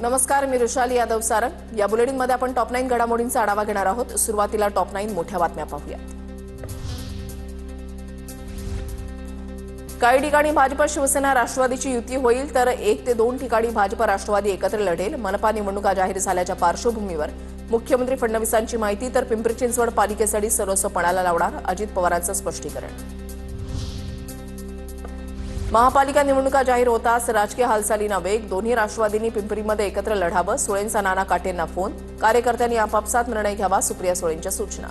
नमस्कार, मी रुशाली यादव सारंग। या बुलेटिनमध्ये आपण टॉप 9 घडामोडींचा आढावा घेणार आहोत। सुरुवातीला टॉप 9 मोठ्या बातम्या पाहूया। काही ठिकाणी भाजप शिवसेना राष्ट्रवादीची युती होईल तर 1 ते 2 ठिकाणी भाजप राष्ट्रवादी एकत्र लढेल। मनपा निवडणुका जाहीर झाल्याच्या पार्श्वभूमीवर मुख्यमंत्री फडणवीसांची माहिती तर पिंपरी चिंचवड पालिकेसाठी सर्वस्व पणाला लावणार अजित पवारांचं स्पष्टीकरण। महापालिका निवडणुका जाहीर होताच राजकीय हालचालींना वेग। दोन्ही राष्ट्रवादींनी पिंपरीमध्ये एकत्र लढावं, सुळेंचा नाना काटेंना फोन। कार्यकर्त्यांनी आपापसात निर्णय घ्यावा, सुप्रिया सुळेंच्या सूचना।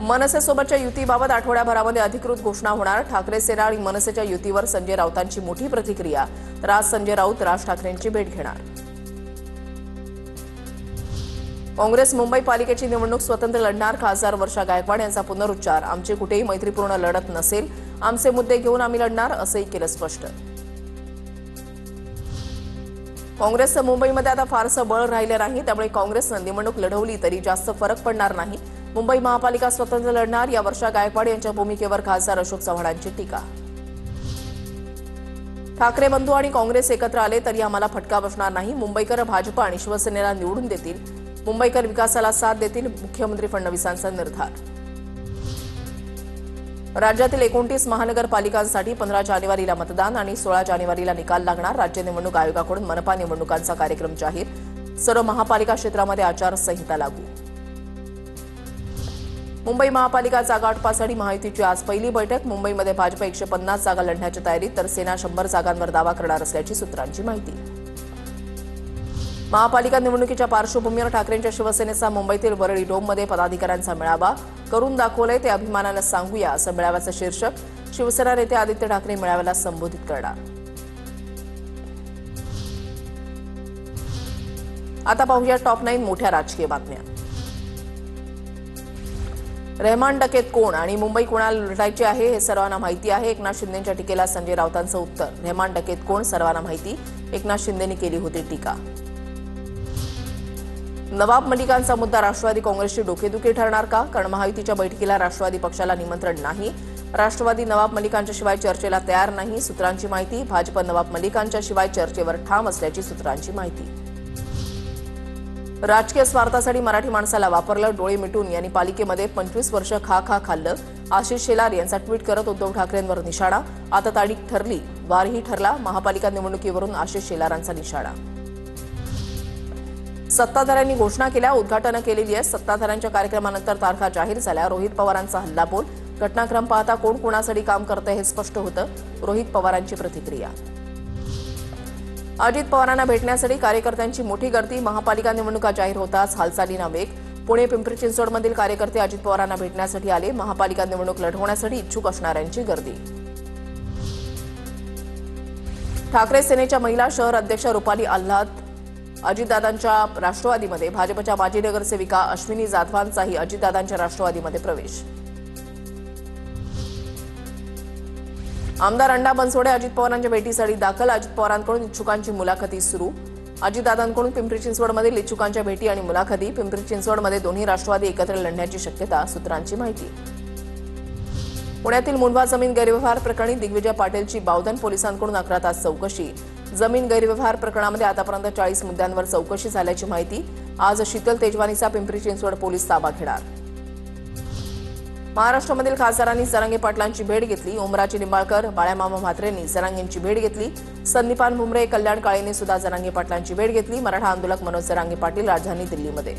मनसेसोबतच्या युतीबाबत आठवड्याभरामध्ये अधिकृत घोषणा होणार। ठाकरे सेना आणि मनसेच्या युतीवर संजय राऊतांची मोठी प्रतिक्रिया। तर आज संजय राऊत राज ठाकरेंची भेट घेणार। काँग्रेस मुंबई पालिकेची निवडणूक स्वतंत्र लढणार। खासदार वर्षा गायकवाड यांचा पुनरुच्चार। आमची कुठेही मैत्रीपूर्ण लढत नसेल, आमचे मुद्दे घेऊन आम्ही लढणार, असंही केलं स्पष्ट। काँग्रेसचं मुंबईमध्ये आता फारसं बळ राहिलं नाही, त्यामुळे काँग्रेसनं निवडणूक लढवली तरी जास्त फरक पडणार नाही। मुंबई महापालिका स्वतंत्र लढणार, या वर्षा गायकवाड यांच्या भूमिकेवर खासदार अशोक चव्हाणांची टीका। ठाकरे बंधू आणि काँग्रेस एकत्र आले तरी आम्हाला फटका बसणार नाही। मुंबईकर भाजप आणि शिवसेनेला निवडून देतील, मुंबईकर विकासाला साथ देतील, मुख्यमंत्री फडणवीसांचा निर्धार। राज्यातील 29 महानगरपालिकांसाठी 15 जानेवारीला मतदान आणि 16 जानेवारीला निकाल लागणार। राज्य निवडणूक आयोगाकडून मनपा निवडणुकांचा कार्यक्रम जाहीर। सर्व महापालिका क्षेत्रामध्ये आचारसंहिता लागू। मुंबई महापालिका जागा वाटपासाठी महायुतीची आज पहिली बैठक। मुंबईमध्ये भाजप 150 जागा लढण्याच्या तयारीत, तर सेना 100 जागांवर दावा करणार असल्याची सूत्रांची माहिती। महापालिका निवडणुकीच्या पार्श्वभूमीवर ठाकरेंच्या शिवसेनेचा मुंबईतील वरळी डोममध्ये पदाधिकाऱ्यांचा मेळावा। करून दाखवलंय ते अभिमानानं सांगूया, असं मेळाव्याचं शीर्षक। शिवसेना नेते आदित्य ठाकरे मेळाव्याला संबोधित करणार। आता पाहूया टॉप 9 मोठ्या राजकीय बातम्या। रहमान डकेत कोण आणि मुंबई कोणाला लुटायची आहे हे सर्वांना माहिती आहे। एकनाथ शिंदेंच्या टीकेला संजय राऊतांचं उत्तर। रहमान डकेत कोण सर्वांना माहिती, एकनाथ शिंदेंनी केली होती टीका। नवाब मलिकांचा मुद्दा राष्ट्रवादी काँग्रेसची डोकेदुखी ठरणार का? कारण महायुतीच्या बैठकीला राष्ट्रवादी पक्षाला निमंत्रण नाही। राष्ट्रवादी नवाब मलिकांच्या शिवाय चर्चेला तयार नाही, सूत्रांची माहिती। भाजप नवाब मलिकांच्या शिवाय चर्चेवर ठाम असल्याची सूत्रांची माहिती। राजकीय स्वार्थासाठी मराठी माणसाला वापरलं, डोळे मिटून यांनी पालिकेमध्ये 25 वर्ष खा खाल्लं। आशिष शेलार यांचा ट्विट करत उद्धव ठाकरेंवर निशाणा। आता तारीख ठरली, वारही ठरला। महापालिका निवडणुकीवरून आशिष शेलारांचा निशाणा। सत्ताधाऱ्यांनी घोषणा केल्या, उद्घाटनं केलेली आहे। सत्ताधाऱ्यांच्या कार्यक्रमानंतर तारखा जाहीर झाल्या। रोहित पवारांचा हल्लाबोल। घटनाक्रम पाहता कोण कोणासाठी काम करतंय हे स्पष्ट होतं, रोहित पवारांची प्रतिक्रिया। अजित पवारांना भेटण्यासाठी कार्यकर्त्यांची मोठी गर्दी। महापालिका निवडणुका जाहीर होताच हालचालींना वेग। पुणे पिंपरी चिंचवडमधील कार्यकर्ते अजित पवारांना भेटण्यासाठी आले। महापालिका निवडणूक लढवण्यासाठी इच्छुक असणाऱ्यांची गर्दी। ठाकरे सेनेच्या महिला शहर अध्यक्ष रुपाली आल्हाद अजितदादांच्या राष्ट्रवादीमध्ये। भाजपच्या माजी नगरसेविका अश्विनी जाधवांचाही अजितदादांच्या राष्ट्रवादीमध्ये प्रवेश। आमदार अण्णा बनसोडे अजित पवारांच्या भेटीसाठी दाखल। अजित पवारांकडून इच्छुकांची मुलाखती सुरू। अजितदादांकडून पिंपरी चिंचवडमधील इच्छुकांच्या भेटी आणि मुलाखती। पिंपरी चिंचवडमध्ये दोन्ही राष्ट्रवादी एकत्र लढण्याची शक्यता, सूत्रांची माहिती। पुण्यातील मुंढवा जमीन गैरव्यवहार प्रकरणी दिग्विजय पाटीलची बावधन पोलिसांकडून 11 तास चौकशी। जमीन गैरव्यवहार प्रकरणामध्ये आतापर्यंत 40 मुद्द्यांवर चौकशी झाल्याची माहिती। आज शीतल तेजवानीचा पिंपरी चिंचवड पोलीस ताबा घेणार। महाराष्ट्रामधील खासदारांनी जरांगे पाटलांची भेट घेतली। ओमराजे निंबाळकर, बाळामामा म्हात्रेंनी जरांगेंची भेट घेतली। संदीपान भुमरे, कल्याण काळेंनी सुद्धा जरांगे पाटलांची भेट घेतली। मराठा आंदोलक मनोज जरांगे पाटील राजधानी दिल्लीमध्ये।